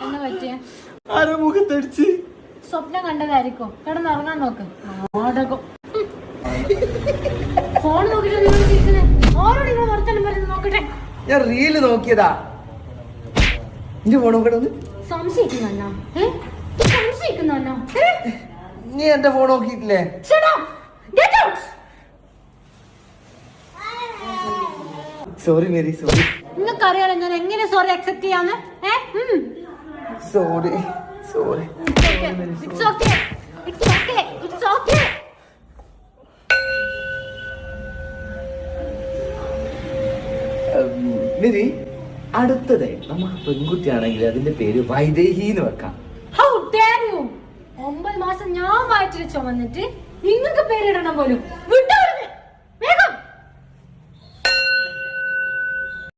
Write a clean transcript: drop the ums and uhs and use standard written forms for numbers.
എന്നാ പറ്റിയ ആരോ മുഖത്തടിച്ച് സ്വപ്നം കണ്ടതായിരിക്കും. കിടന്നുറങ്ങാൻ നോക്ക്. നാടകം. ഫോൺ നോക്കിട്ട് ഓരോട് നിങ്ങൾ വർത്തമാനം പറയുന്നത് നോക്കട്ടെ. ഞാൻ റീല് നോക്കിയതാ. ഇന്റെ ഫോൺ നോക്കട്ടെ ഒന്ന്. സംശയിക്കുന്നോ? സംശയിക്കുന്നോ? നീ എന്റെ ഫോൺ നോക്കിയിട്ടില്ലേ? Sorry Mary, sorry. നിങ്ങൾക്കറിയാലോ ഞാൻ എങ്ങനെ സോറി അക്സെപ്റ്റ് ചെയ്യാന്ന്. Sorry sorry. It's okay. It's okay. It's okay. Mary, അടുത്തത് നമുക്ക് പെൺകുട്ടിയാണെങ്കിൽ അതിന്റെ പേര് വൈദേഹി എന്ന് വെക്കാം. How dare you? 9 മാസം ഞാൻ വയറ്റിൽ ചുമന്നിട്ട് നിങ്ങൾക്ക് പേരിടണം പോലും.